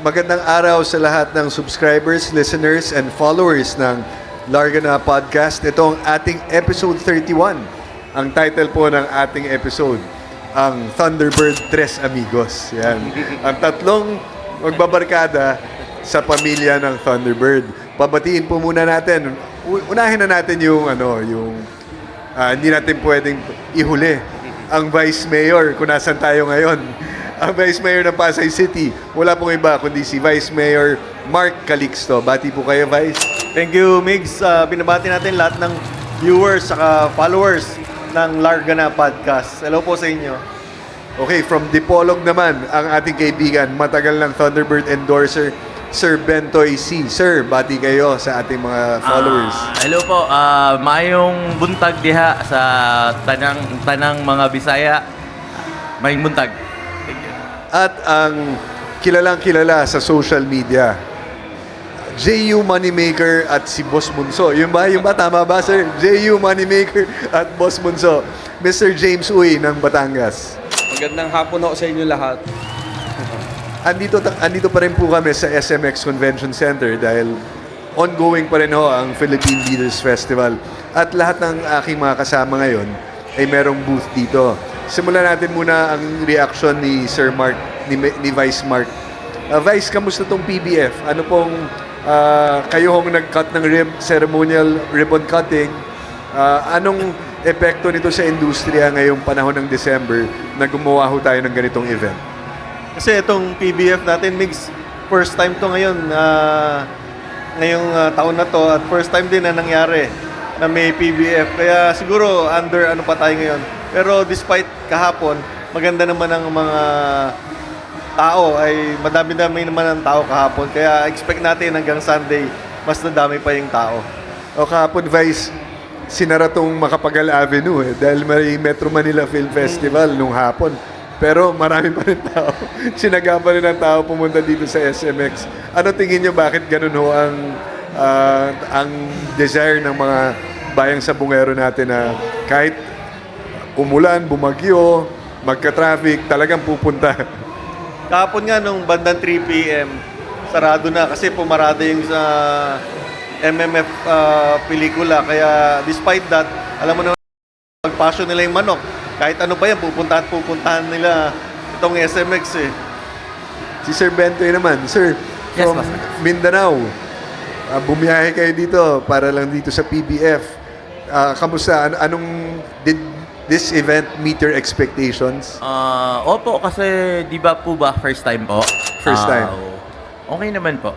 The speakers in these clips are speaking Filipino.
Magandang araw sa lahat ng subscribers, listeners, and followers ng Larga Na Podcast. Ito ang ating episode 31. Ang title po ng ating episode, ang Thunderbird Tres Amigos. Yan. Ang tatlong magbabarkada sa pamilya ng Thunderbird. Pabatiin po muna natin. Unahin na natin yung hindi natin pwedeng ihuli ang Vice Mayor kung nasan tayo ngayon. Ang Vice Mayor ng Pasay City, wala pong iba kundi si Vice Mayor Mark Calixto. Bati po kayo, Vice. Thank you, Migs. Binabati natin lahat ng viewers saka followers ng Larga Na Podcast. Hello po sa inyo. Okay, from Dipolog naman, ang ating kaibigan, matagal ng Thunderbird endorser, Sir Bentoy C. Sir, bati kayo sa ating mga followers. Hello po, mayong buntag diha sa tanang mga Bisaya. Mayong buntag. At ang kilalang-kilala sa social media, JU Moneymaker at si Boss Munso. Yung ba? Tama ba, sir? JU Moneymaker at Boss Munso. Mr. James Uy ng Batangas. Magandang hapon ho sa inyo lahat. Andito pa rin po kami sa SMX Convention Center dahil ongoing pa rin ho ang Philippine Leaders Festival. At lahat ng aking mga kasama ngayon ay merong booth dito. Simulan natin muna ang reaction ni Sir Mark, ni Vice Mark. Vice, kamusta tong PBF? Ano pong kayo hong nag-cut ng ceremonial ribbon cutting? Anong epekto nito sa industriya ngayong panahon ng December na gumawa ho tayo ng ganitong event? Kasi itong PBF natin, Migs, first time to ngayon, ngayong taon na to, at first time din na nangyari na may PBF. Kaya siguro under ano pa tayo ngayon. Pero despite kahapon, maganda naman ang mga tao, ay madami-dami naman ang tao kahapon. Kaya expect natin hanggang Sunday, mas nadami pa yung tao. O kahapon, Vice, sinara tong Macapagal Avenue dahil may Metro Manila Film Festival nung hapon. Pero marami pa rin tao. Sinaga pa rin ang tao pumunta dito sa SMX. Ano tingin nyo, bakit ganun ho ang desire ng mga bayang sabungero natin na kahit umulan, bumagyo, magka-traffic, talagang pupunta? Kahapon nga nung bandang 3 p.m., sarado na kasi pumarada yung sa MMF pelikula. Kaya despite that, alam mo naman, pagpasyon nila yung manok. Kahit ano pa yan, pupuntahan nila itong SMX eh. Si Sir Bentoy naman. Sir, Yes, from boss. Mindanao, bumiyahe kayo dito para lang dito sa PBF. Kamusta? Did this event meet your expectations? Opo, kasi di ba po ba first time po? First time. Okay naman po.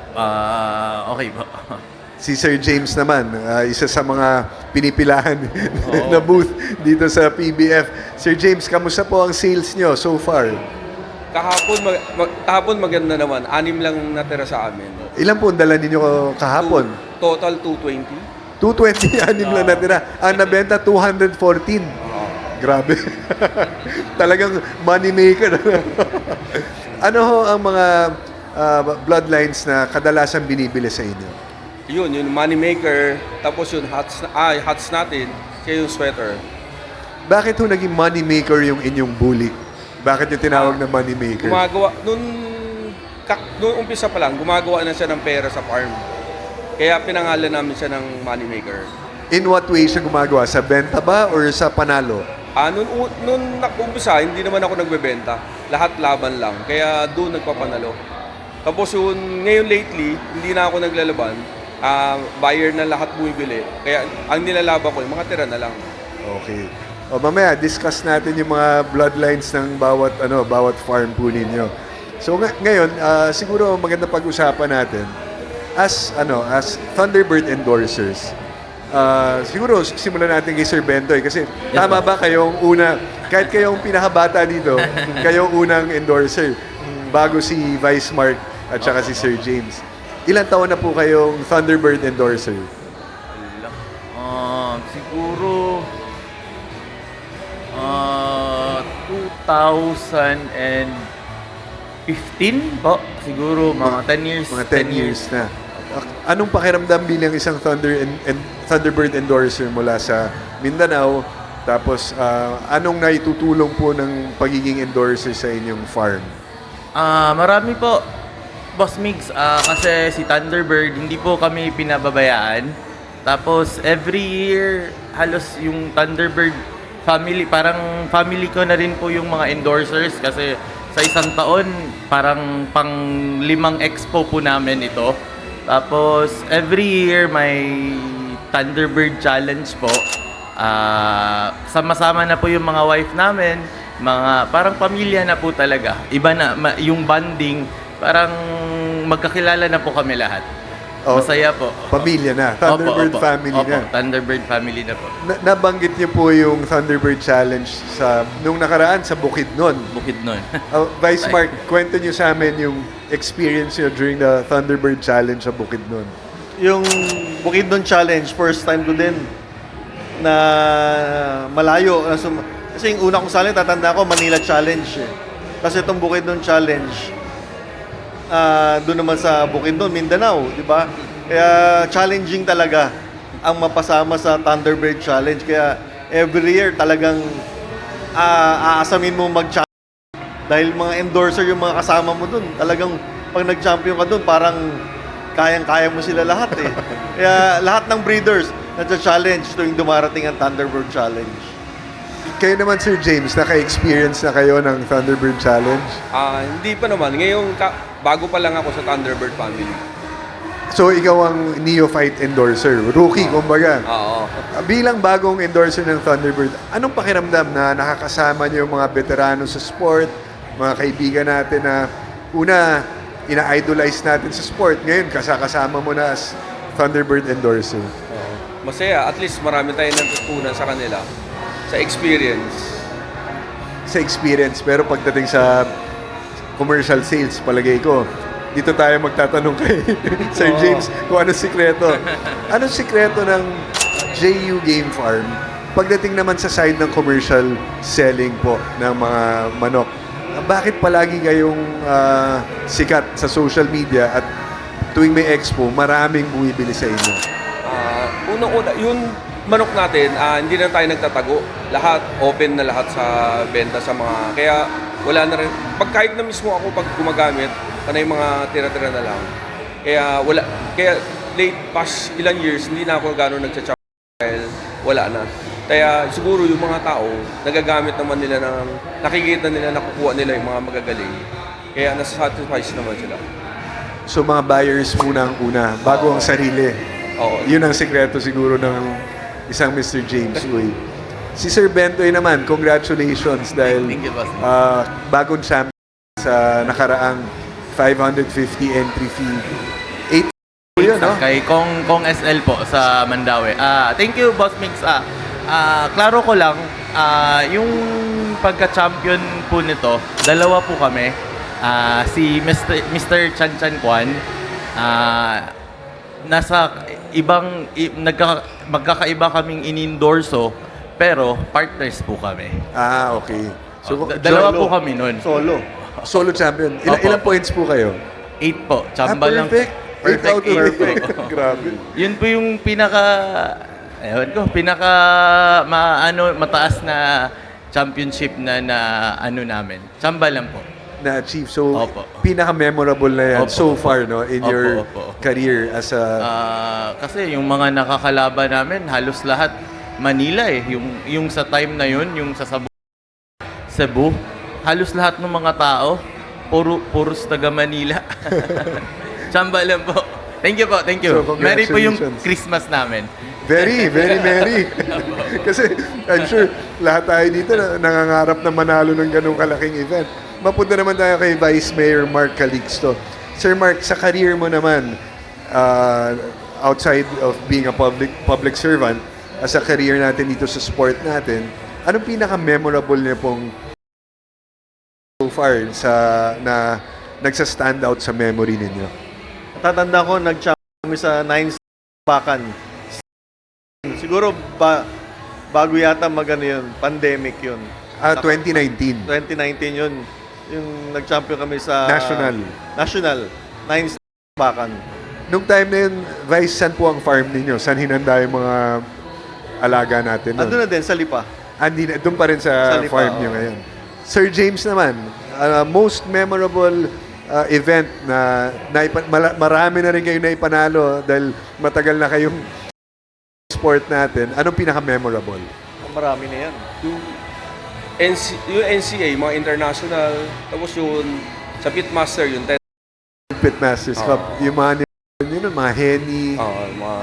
Okay po. Si Sir James naman, isa sa mga pinipilahan na booth dito sa PBF. Sir James, kamusta po ang sales nyo so far? Kahapon maganda naman. 6 lang natira sa amin. Ilan po ang dala ninyo kahapon? Total 220. 226 lang natira. Ang nabenta, 214. Grabe. Talagang money maker. Ano ho ang mga bloodlines na kadalasan binibili sa inyo? Yun, yung money maker. Tapos yung hats natin. Kaya yung sweater. Bakit ho naging money maker yung inyong bulik? Bakit yung tinawag na money maker? Gumagawa, nung umpisa pa lang, gumagawa na siya ng pera sa farm. Kaya pinangalan namin siya ng money maker. In what way siya gumagawa? Sa benta ba or sa panalo? Nung umpisa, hindi naman ako nagbebenta. Lahat laban lang. Kaya doon nagpapanalo. Tapos ngayon lately, hindi na ako naglalaban. Buyer na lahat bumibili. Kaya ang nilalaban ko, yung mga tira na lang. Okay. O mamaya, discuss natin yung mga bloodlines ng bawat farm po ninyo. So ngayon, siguro maganda pag-usapan natin as Thunderbird endorsers. Siguro simulan natin kay Sir Bentoy kasi tama ba kayong una, kahit kayong pinakabata dito, kayong unang endorser bago si Vice Mark at saka si Sir James. Ilang taon na po kayong Thunderbird endorser? Siguro 2015 po. Siguro mga 10 years. Mga 10 years na. Anong pakiramdam bilang isang Thunderbird endorser mula sa Mindanao? Tapos, anong naitutulong po ng pagiging endorser sa inyong farm? Marami po. Boss Migs, kasi si Thunderbird, hindi po kami pinababayaan. Tapos every year, halos yung Thunderbird family, parang family ko na rin po yung mga endorsers kasi sa isang taon, parang pang 5 expo po namin ito. Tapos every year may Thunderbird Challenge po. Sama-sama na po yung mga wife namin, mga parang pamilya na po talaga. Iba na yung bonding, parang magkakilala na po kami lahat. Oh, Masaya po. Pamilya na. Thunderbird Opo, family opo, na. Thunderbird family na po. Nabanggit niyo po yung Thunderbird Challenge nung nakaraan sa Bukidnon. Bukid nun. Vice Mark, kwento niyo sa amin yung experience niyo during the Thunderbird Challenge sa Bukidnon. Yung Bukidnon Challenge, first time ko din na malayo. Kasi yung una kong sali, tatanda ko, Manila Challenge. Kasi itong Bukidnon Challenge, doon naman sa Bukidnon, Mindanao, di ba? Kaya challenging talaga ang mapasama sa Thunderbird Challenge. Kaya every year talagang aasamin mo mag-challenge. Dahil mga endorser yung mga kasama mo doon. Talagang pag nag-champion ka doon, parang kayang-kaya mo sila lahat eh. Kaya lahat ng breeders nagsa-challenge tuwing dumarating ang Thunderbird Challenge. Kayo naman, Sir James, naka-experience na kayo ng Thunderbird Challenge? Hindi pa naman. Ngayon, bago pa lang ako sa Thunderbird family. So, ikaw ang neophyte endorser. Rookie, kumbaga. Oo. Bilang bagong endorser ng Thunderbird, anong pakiramdam na nakakasama niyo yung mga veterano sa sport, mga kaibigan natin na una, ina-idolize natin sa sport. Ngayon, kasama mo na as Thunderbird endorser. Masaya. At least marami tayong natutunan sa kanila. Sa experience. Sa experience, pero pagdating sa commercial sales, palagay ko, dito tayo magtatanong kay Sir James kung anong sikreto. Anong sikreto ng JU Game Farm pagdating naman sa side ng commercial selling po ng mga manok? Bakit palagi kayong sikat sa social media at tuwing may expo, maraming bumibili sa inyo? Unang-una, yung manok natin, hindi na tayo nagtatago. Lahat, open na lahat sa benta sa mga... Kaya wala na rin... Kahit na mismo ako pag gumagamit, panay mga tira-tira na lang. Kaya late past ilang years, hindi na ako gano'n nagcha-chop dahil wala na. Kaya siguro yung mga tao, nagagamit naman nila ng... Nakikita nila, nakukuha nila yung mga magagaling. Kaya nasa-satisfice naman sila. So mga buyers muna ang una, bago ang sarili. Oo. Yun ang sikreto siguro ng isang Mr. James Uy. Si Sir Bentoy naman, congratulations dahil Thank you, boss. bagong champion sa nakaraang 550 entry fee. 8 yun, no? Kay Kong SL po sa Mandaue. Thank you, Boss Mix. Klaro ko lang, yung pagka-champion po nito, dalawa po kami. Si Mr. Chan Chan Kwan, nasa magkakaiba kaming inendorso, pero partners po kami. Okay. So, Dalawa po kami nun. solo champion. Opo. Ilang points po kayo? 8 po. Chamba lang. Perfect. 8 out of 8. Perfect. Grabe. Yun po yung mataas na championship na namin. Chamba lang po. Na-achieve. So, Opo. pinaka-memorable na yan Opo, so opo. far, no? In Opo, your opo. career as a... Kasi yung mga nakakalaban namin, halos lahat Manila eh. Yung sa time na yun, yung sa Cebu, halos lahat ng mga tao, puros taga Manila. Chamba lang po. Thank you po, thank you. So, Merry po yung congratulations. Christmas namin. Very, very merry. Kasi I'm sure lahat tayo dito nangangarap na manalo ng ganung kalaking event. Mapunta naman tayo kay Vice Mayor Mark Calixto. Sir Mark, sa career mo naman, outside of being a public servant, as a career natin dito sa sport natin, anong pinaka-memorable niya pong so far na nagsa-stand out sa memory ninyo? Tatanda ko, nag-champion kami sa 9 bakan. Siguro bago yata yun, pandemic yun. 2019. 2019 yun. Yung nag-champion kami sa... National. 9 bakan. Nung time na yun, Vice, saan po ang farm ninyo? Saan hinanda yung mga alaga natin? Ando na din, sa Lipa. Doon pa rin sa Sa Lipa, farm oo. nyo ngayon. Sir James naman, most memorable event na marami na rin kayo na ipanalo dahil matagal na kayong sport natin, anong pinaka-memorable? Marami na yan. Yung NCA, mga international, tapos yung sa Pitmaster, yung 10. Pitmasters Cup, yung mga mga Henny, Mga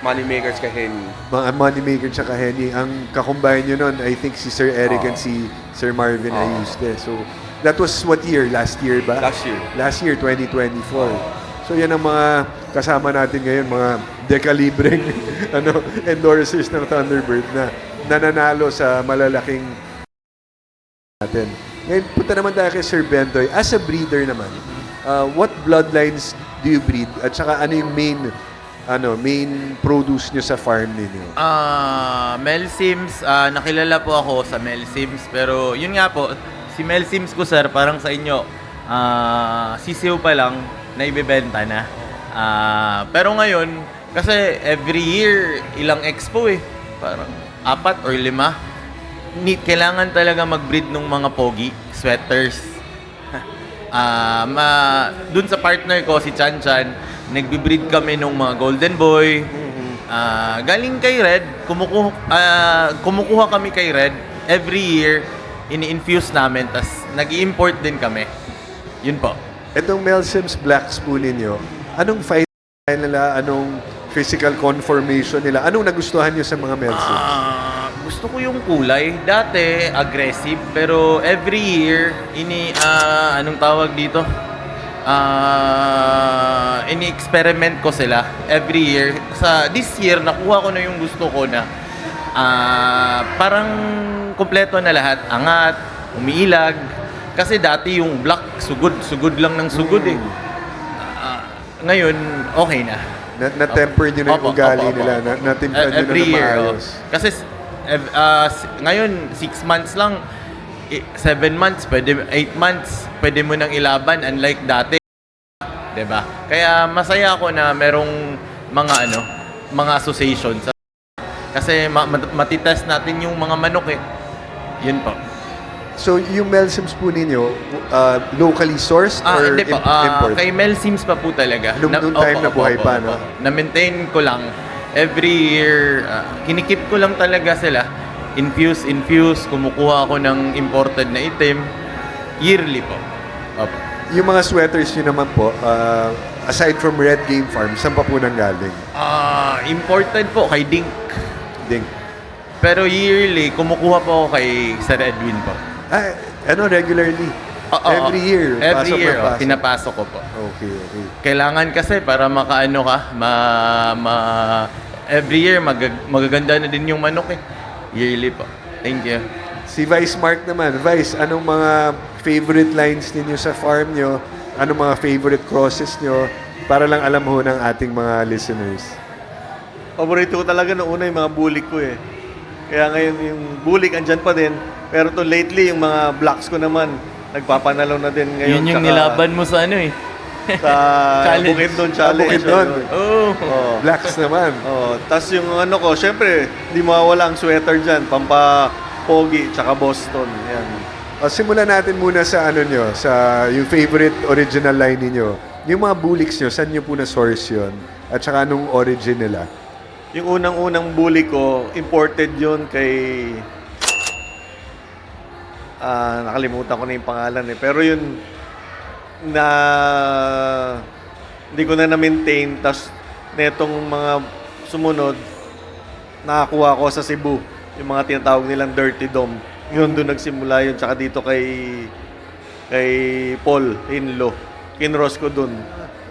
money makers kay Henny. mga moneymaker tsaka Henny. Ang kakumbay nyo nun, I think si Sir Eric and si Sir Marvin Ayuste. So, that was what year? Last year ba? Last year. Last year, 2024. So, yan ang mga kasama natin ngayon, mga dekalibreng endorsers ng Thunderbird na nananalo sa malalaking natin. Ngayon, punta naman tayo kay Sir Bentoy. As a breeder naman, what bloodlines do you breed? At saka ano yung main produce nyo sa farm ninyo? Mel Sims, nakilala po ako sa Mel Sims, pero yun nga po, si Mel Sims ko sir, parang sa inyo, sisiw pa lang na ibebenta na. Pero ngayon, kasi every year, ilang expo parang 4 or 5. Kailangan talaga mag-breed ng mga pogi, sweaters. Dun sa partner ko, si Chan Chan, nagbe-breed kami ng mga Golden Boy. Galing kay Red, kumukuha kami kay Red. Every year, ini-infuse namin, tas nag-i-import din kami. Yun po. Itong Mel Sims Black Spoon ninyo, anong fight nila? Anong physical conformation nila? Anong nagustuhan nyo sa mga Mel Sims? Gusto ko yung kulay. Dati, aggressive. Pero every year, anong tawag dito? Ini-experiment ko sila every year. This year, nakuha ko na yung gusto ko na parang kompleto na lahat. Angat, umiilag. Kasi dati yung black, sugod lang ng sugod ngayon, okay na. Na-temper nyo na yung ugali nila. Na-timpan nyo na Every na year. maayos. Kasi ngayon, 6 months lang, 7 months, 8 months, pwede mo nang ilaban, unlike dati. 'Di ba? Kaya masaya ako na merong mga associations. Kasi matitest natin yung mga manok Yun po. So, yung Mel Sims po ninyo, locally sourced or Hindi po. import? Kay Mel Sims pa po talaga. Nung time na buhay pa, no? Na-maintain ko lang. Every year, kinikip ko lang talaga sila. Infuse. Kumukuha ako ng imported na item. Yearly po. Opo. Yung mga sweaters nyo naman po, aside from Red Game Farm, saan pa po nanggaling? Imported po kay Dink. Ding. Pero yearly, kumukuha po ako kay Sir Edwin po. Regularly? Every year? Every pasok year, na pasok? pinapasok ko po. Okay. Kailangan kasi para makaano ka, every year magaganda na din yung manok Yearly po. Thank you. Si Vice Mark naman. Vice, anong mga favorite lines ninyo sa farm nyo? Anong mga favorite crosses nyo? Para lang alam ho ng ating mga listeners. Paborito ko talaga noong una yung mga bulik ko Kaya ngayon yung bulik andyan pa din. Pero to lately, yung mga blacks ko naman, nagpapanalo na din ngayon. Yun yung Tsaka nilaban mo sa sa Challenge. Bukidnon Challenge. Bukidnon. Oh. Blacks naman. Tas yung ko, syempre, di mawawala ang sweater dyan. Pampa-Pogi, tsaka Boston. Yan. Simulan natin muna sa sa yung favorite original line ninyo. Yung mga buliks nyo, saan nyo po na-source yun? At saka anong origin nila? Yung unang-unang bully ko, imported yun kay... nakalimutan ko na yung pangalan Pero yun, hindi ko na na-maintain. Tapos, netong mga sumunod, nakakuha ko sa Cebu. Yung mga tinatawag nilang Dirty Dome. Yun, doon nagsimula yun. Tsaka dito kay Paul Hinlo. Kinross ko doon.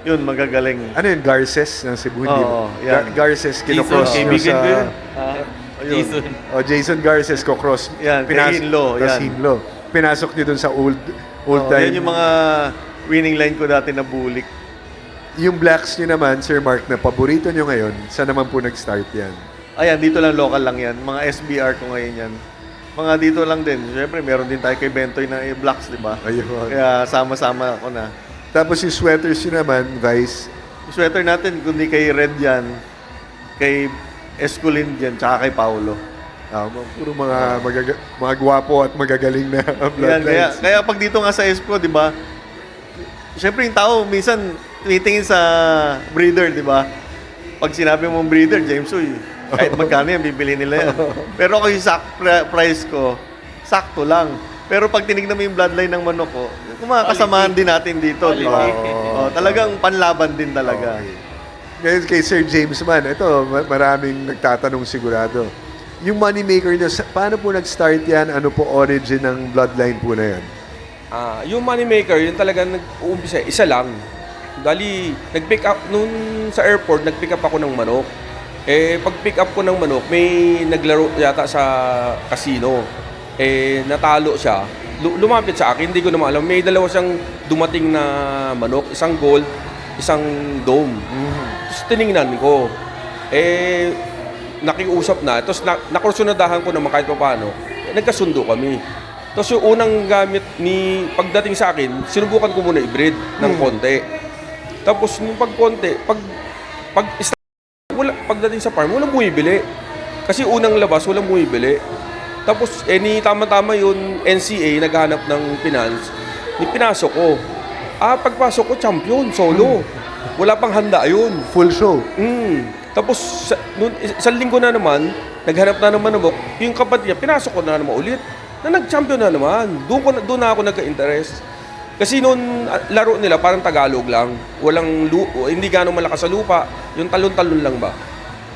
Yun, magagaling. Ano yun? Garces ng Cebu? Hindi ba? Oo, yan. Garces, kinocross nyo kaibigan ko sa... yun. Ayun. Jason Garces, co-cross. Yan, kay Hinlo, tas yan. Hinlo. Pinasok nyo dun sa old time. Yan yung mga winning line ko dati na bulik. Yung blacks nyo naman, Sir Mark, na paborito nyo ngayon, saan naman po nag-start yan? Ayan, dito lang, local lang yan. Mga SBR ko ngayon yan. Mga dito lang din. Siyempre, meron din tayo kay Bentoy na blacks, di ba? Ayun. Kaya sama-sama ako na. Tapos yung sweaters nyo naman, Vice, Yung sweater natin, kundi kay Red yan, kay Esculin yan, tsaka kay Paulo. puro mga gwapo at magagaling na Yan, bloodlines. kaya pag dito nga sa Espo, di ba, Siyempre yung tao, minsan, tumitingin sa breeder, di ba? Pag sinabi mong breeder, James Uy, kahit magkano yan, bibili nila yan. Pero ako yung price ko, sakto lang. Pero pag tinignan mo yung bloodline ng manok ko, kung mga kasamahan din natin dito, di ba? Talagang panlaban din talaga. Ngayon kay Sir James man, ito, maraming nagtatanong sigurado. Yung moneymaker nyo, paano po nag-start yan? Ano po origin ng bloodline po na yan? Yung moneymaker, yun talaga nag-uumpisa, isa lang. Dali, nag-pick up, noon sa airport, nag-pick up ako ng manok. Pag pick up ko ng manok, may naglaro yata sa casino. Natalo siya. Lumapit sa akin, hindi ko naman alam. May dalawa siyang dumating na manok, isang gold, isang dome. Tapos tinignan ko. Nakiusap na. Tapos nakursunadahan ko naman kahit pa paano. Nagkasundo kami. Tapos yung unang gamit ni pagdating sa akin, sinubukan ko muna i-breed ng konti. Tapos nung pagkonti, pagdating sa farm, walang bumibili. Kasi unang labas, walang bumibili. Tapos, ni tama-tama yun, NCA, naghanap ng finance, pinasok ko. Pagpasok ko, champion, solo. Wala pang handa yun. Full show. Tapos, isang linggo na naman, naghanap na naman ng book. Yung kapatid niya, pinasok ko na naman ulit. Na nag-champion na naman. Doon na ako nagka-interest. Kasi noon, laro nila parang Tagalog lang. Hindi gano'ng malakas sa lupa. Yung talon-talon lang ba?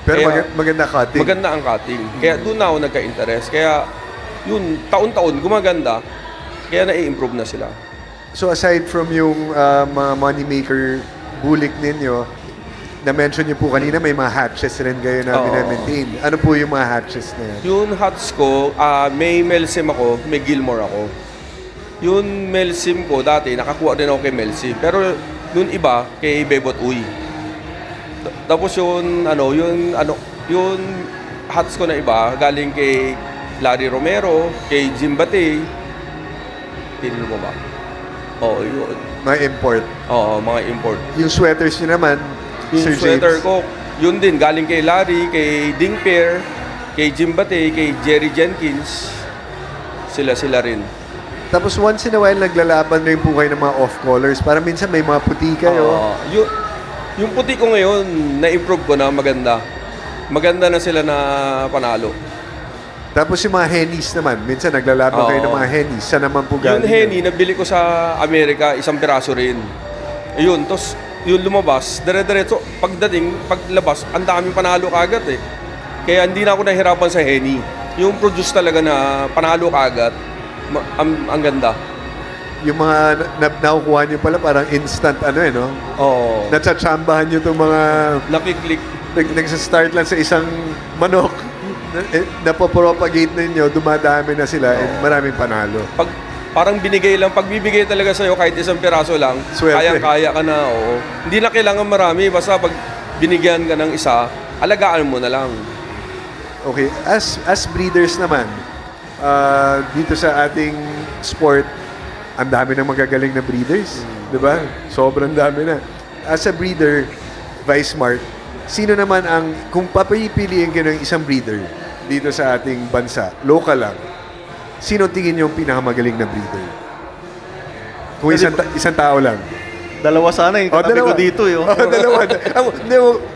Pero Kaya, maganda cutting. Maganda ang cutting. Kaya doon na ako nagka-interest. Kaya, yun, taon-taon, gumaganda. Kaya na-i-improve na sila. So aside from yung mga moneymaker bulik ninyo, na-mention niyo po kanina, may mga hatches rin kayo na binamaintain. Ano po yung mga hatches na yan? Yung hats ko, may Melsim ako, may Gilmore ako. Yung Melsim ko dati, nakakuha din ako kay Melsim. Pero yung iba, kay Bebot Uy. Tapos yung hats ko na iba, galing kay Larry Romero, kay Jim Batey. Tinino mo ba? Oo, yun. Mga import. Oo, mga import. Yung sweaters niyo naman, Yung Sir sweater James. ko, yun din, galing kay Larry, kay Ding Pierre, kay Jim Batey, kay Jerry Jenkins. Sila rin. Tapos once in a while, naglalaban rin po kayo ng mga off-colors. Para minsan may mga puti kayo. Yung puti ko ngayon, na-improve ko na maganda. Maganda na sila na panalo. Tapos yung mga hennies naman, minsan naglalaban kayo ng mga hennies. Saan naman po galing? Yung henny, nabili ko sa Amerika, isang piraso rin. Ayun, tapos yung lumabas, dire-diretso, paglabas, ang daming panalo kagad eh. Kaya hindi na ako nahirapan sa henny. Yung produce talaga na panalo kagad, ang ganda. Yung mga nakukuha niyo pala parang instant no? Oo. Natsatsambahan niyo itong mga Nakiklik. nagsastart lang sa isang manok. Napopropagate ninyo, dumadami na sila and maraming panalo. Parang pagbibigay talaga sa'yo kahit isang piraso lang, Swerte. kayang-kaya ka na, oo. Hindi na kailangan marami, basta pag binigyan ka ng isa, alagaan mo na lang. Okay, as breeders naman, dito sa ating sport, ang dami ng magagaling na breeders, di ba? Sobrang dami na. As a breeder, Vice Mart, sino naman kung papipiliin ka ng isang breeder dito sa ating bansa, local lang, sino tingin niyo yung pinakamagaling na breeder? Kung isang tao lang. Dalawa sana yung katabi ko dito. Dalawa.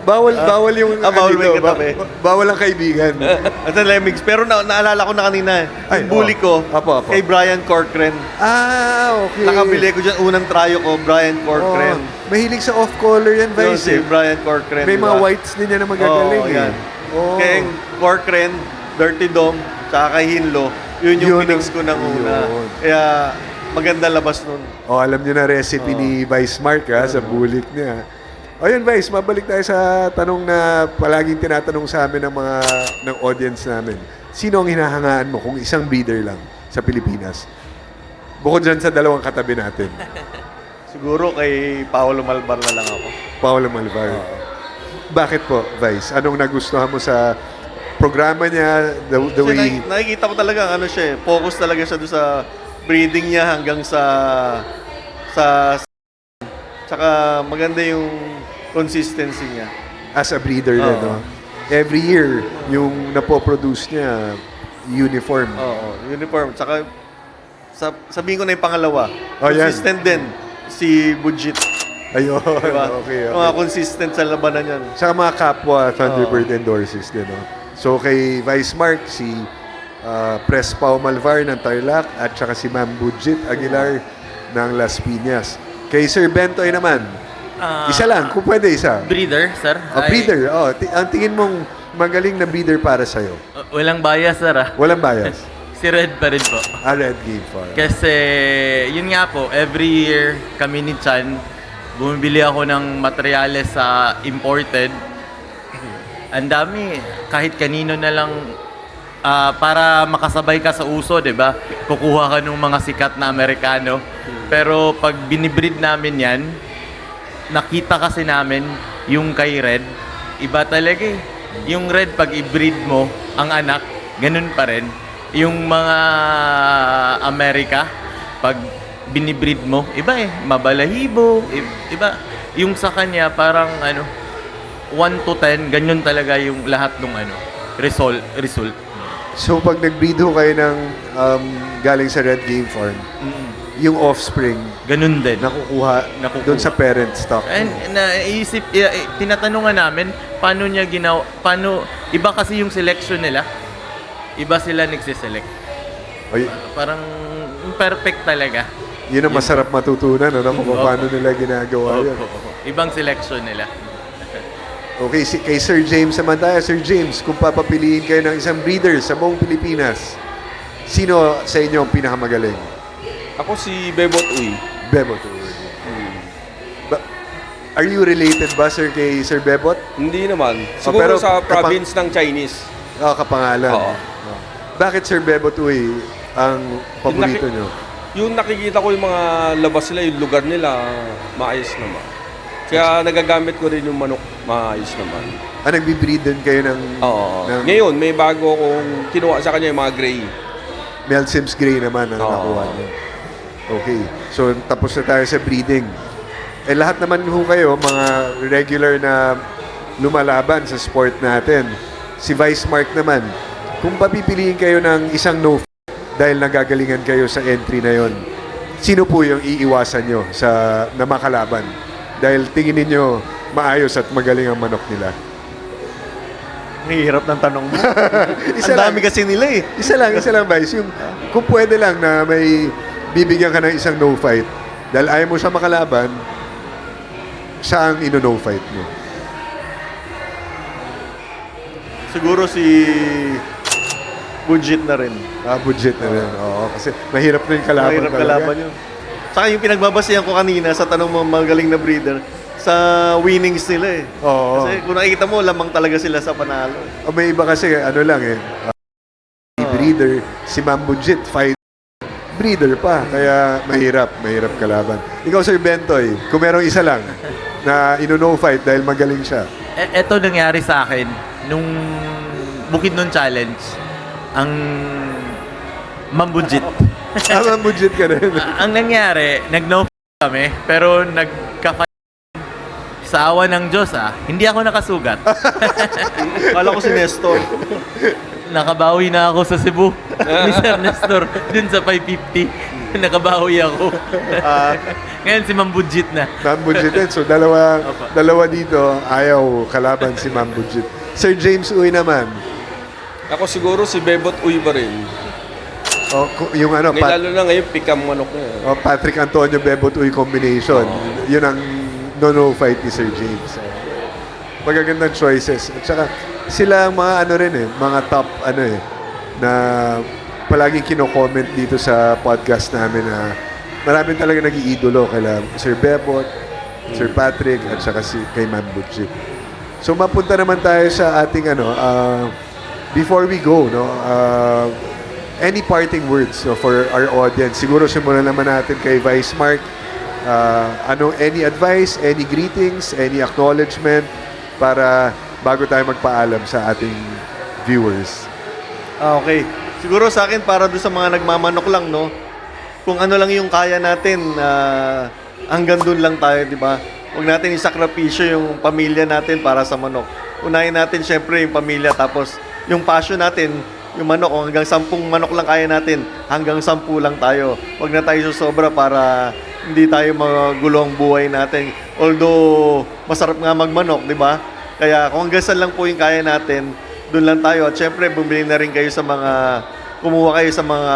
Bawal yung bawal may katabi. Bawal ang kaibigan. At Lemix. Pero naalala ko na kanina, yung bully ko, Apo. kay Brian Corcoran. Okay. Nakabili ko dyan, unang tryo ko, Brian Corcoran. Mahilig sa off-color yan, Yun, Vice. si Brian Corcoran. May diba? mga whites din yan na magagaling. yan. Oh. Kaya yung Corcoran, Dirty Dom, tsaka kay Hinlo, yun yung pinix ko ng una. Yun. Kaya maganda labas nun. Alam niyo na recipe ni Vice Mark sa bulik niya. Ayun, Vice, mabalik tayo sa tanong na palaging tinatanong sa amin ng audience namin. Sino ang hinahangaan mo kung isang breeder lang sa Pilipinas? Bukod dyan sa dalawang katabi natin. Siguro kay Paolo Malbar na lang ako. Paolo Malvar. Bakit po, Vice? Anong nagustuhan mo sa programa niya, the Kasi way... nakikita ko talaga, focus talaga siya doon sa breeding niya hanggang sa tsaka maganda yung consistency niya. As a breeder na, no? Every year, yung napoproduce niya, uniform. Oo, uniform. Tsaka sabihin ko na yung pangalawa. Oh, yan. Consistent din. si Budjit. Ayun, Diba? okay. Mga consistent sa labanan yan. Sa mga kapwa Thunderbird endorses din, no? So kay Vice Mark, si Pres Pao Malvar ng Tarlac at saka si Ma'am Budjit Aguilar ng Las Piñas. Kay Sir Bentoy naman, isa lang, kung pwede isa. Breeder, sir. Breeder, ang tingin mong magaling na breeder para sa'yo? Walang bias, sir. Walang bias. Si Red pa rin po. Red Game Farm. Kasi, yun nga po, every year kami ni Chan, bumibili ako ng materyales sa imported. Ang dami, kahit kanino na lang para makasabay ka sa uso, 'di ba? Kukuha ka ng mga sikat na Amerikano. Pero pag binibreed namin 'yan, nakita kasi namin yung kay Red, iba talaga eh. Yung Red pag i-breed mo ang anak, ganun pa rin. Yung mga Amerika, pag binibreed mo, iba eh, mabalahibo, iba. Yung sa kanya parang 1 to 10, ganyan talaga yung lahat ng result. So pag nag-breed ho kayo ng galing sa Red Game Farm, yung offspring, Ganun din. nakukuha doon sa parent stock. And naisip, tinatanungan namin, paano niya iba kasi yung selection nila, iba sila nagsiselect. Ay, Parang perfect talaga. yun ang masarap matutunan, kung paano nila ginagawa yun. Ibang selection nila. Okay, kay Sir James naman tayo. Sir James, kung papapiliin kayo ng isang breeder sa buong Pilipinas, sino sa inyo ang pinakamagaling? Ako si Bebot Uy. Bebot. Are you related ba, sir, kay Sir Bebot? Hindi naman. pero Siguro sa province ng Chinese. Kapangalan. Oo. Bakit Sir Bebot Uy ang paborito nyo? Yung nakikita ko yung mga labas nila, yung lugar nila, maayos naman. Kaya nagagamit ko rin yung manok, maayos naman. Nagbi-breed din kayo ng... Oo. ng Ngayon, may bago akong kinuha sa kanya yung mga gray. Mel Sims Gray naman ang Oo. nakuha nyo. Okay. So, tapos na tayo sa breeding. Lahat naman ho kayo, mga regular na lumalaban sa sport natin. Si Vice Mark naman, kung papipiliin kayo ng isang no dahil nagagalingan kayo sa entry na yon, sino po yung iiwasan nyo na makalaban? Dahil tingin ninyo maayos at magaling ang manok nila. Ang hirap ng tanong mo. Isa Ang lang. dami kasi nila eh. Isa lang, Vice. Yung, kung pwede lang na may bibigyan ka ng isang no fight, dahil ayaw mo siya makalaban, siya ang ino-no fight mo. Siguro si Budjit na rin. Budget na rin. Oo, kasi mahirap na yung kalaban Mahirap talaga. kalaban yun. Saka yung pinagbabasihan ko kanina sa tanong mo magaling na breeder, sa winnings nila eh. Oo. Kasi kung nakikita mo, lamang talaga sila sa panalo. May iba kasi, breeder, si Ma'am Budget, fight breeder pa. Kaya mahirap kalaban. Ikaw, Sir Bentoy, kung merong isa lang na ino-no fight dahil magaling siya. Ito nangyari sa akin nung Bukidnon Challenge. Ang Mambudjit. Ma'am Budget ka rin. Ang nangyari, nag-no kami, pero sa awa ng Diyos hindi ako nakasugat. Kala ko si Nestor. Nakabawi na ako sa Cebu ni Sir Nestor dun sa 550. Nakabawi ako. Ngayon si Mambudjit na. Ma'am Budget din. So, dalawa dito, ayaw kalaban si Ma'am Budget. Sir James Uy naman. Ako siguro si Bebot Uy pa rin. Yung Ngayon, lalo na ngayon, pikam manok na. Patrick Antonio Bebot Uy combination. Yun ang no fight ni Sir James. Magagandang choices. At saka, sila ang mga mga top na palaging kino-comment dito sa podcast namin na maraming talaga nag-iidolo kay Sir Bebot, Sir Patrick, at saka kay Ma'am Budget. So, mapunta naman tayo sa ating before we go, any parting words for our audience? Siguro simulan naman natin kay Vice Mark. Any advice, any greetings, any acknowledgement para bago tayo magpaalam sa ating viewers? Okay. Siguro sa akin, para doon sa mga nagmamanok lang, no? Kung ano lang yung kaya natin, hanggang doon lang tayo, di ba? Huwag natin isakripisyo yung pamilya natin para sa manok. Unahin natin, syempre, yung pamilya, tapos yung passion natin, yung manok, kung hanggang 10 manok lang kaya natin, hanggang 10 lang tayo. Huwag na tayo susobra para hindi tayo magulo ang buhay natin. Although, masarap nga magmanok, di ba? Kaya kung hanggang saan lang po yung kaya natin, doon lang tayo. At syempre, bumili na rin kayo sa kumuha kayo sa mga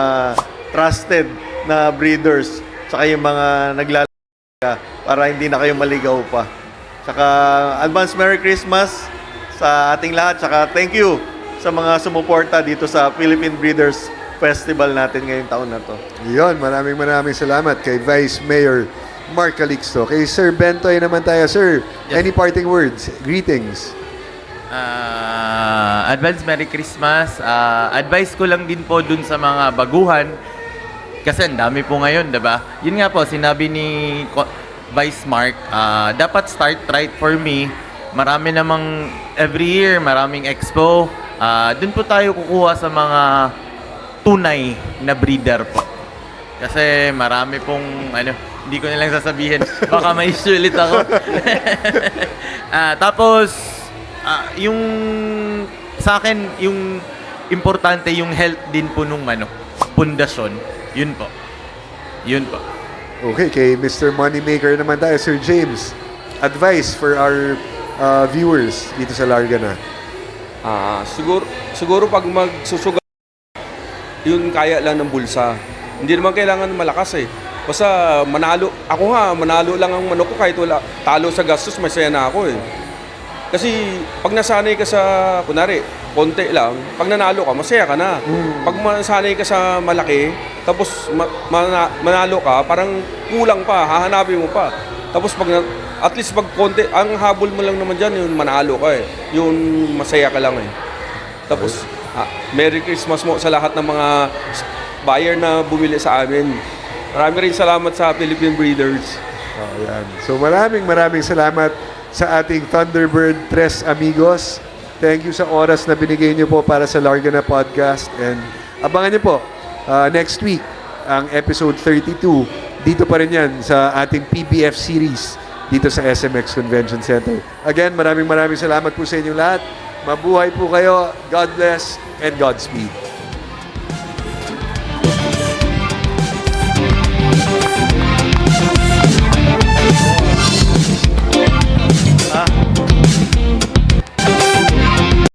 trusted na breeders, saka yung mga naglalagay para hindi na kayo maligaw pa. Saka, advance Merry Christmas sa ating lahat. Saka, thank you sa mga sumuporta dito sa Philippine Breeders Festival natin ngayong taon na to. Yun, maraming salamat kay Vice Mayor Mark Calixto. Kay Sir Bentoy naman tayo. Sir, Yes. any parting words? Greetings. Advance Merry Christmas. Advice ko lang din po dun sa mga baguhan kasi ang dami po ngayon, 'di ba? Yun nga po sinabi ni Vice Mark, dapat start right for me. Marami namang every year, maraming expo. Dun po tayo kukuha sa mga tunay na breeder po. Kasi marami pong hindi ko na lang sasabihin. Baka may issue ulit ako. Tapos yung sa akin, yung importante yung health din po nung pundasyon. Yun po. Yun po. Okay, kay Mr. Moneymaker naman tayo. Sir James, advice for our viewers dito sa Larga na. Siguro pag magsusugal, yun kaya lang ng bulsa. Hindi naman kailangan malakas eh. Basta manalo. Ako nga, manalo lang ang manok ko kahit wala. Talo sa gastos, masaya na ako eh. Kasi pag nasanay ka sa, kunwari, konti lang, pag nanalo ka, masaya ka na. Pag nasanay ka sa malaki, tapos manalo ka, parang kulang pa, hahanapin mo pa. Tapos at least pag konti, ang habol mo lang naman dyan, yung manalo ka eh. Yung masaya ka lang eh. Tapos, Merry Christmas mo sa lahat ng mga buyer na bumili sa amin. Marami rin salamat sa Philippine Breeders. Yan. So maraming salamat sa ating Thunderbird Tres Amigos. Thank you sa oras na binigay niyo po para sa Larga na Podcast. And abangan niyo po next week ang episode 32. Dito pa rin yan sa ating PBF series dito sa SMX Convention Center. Again, maraming salamat po sa inyong lahat. Mabuhay po kayo. God bless and Godspeed.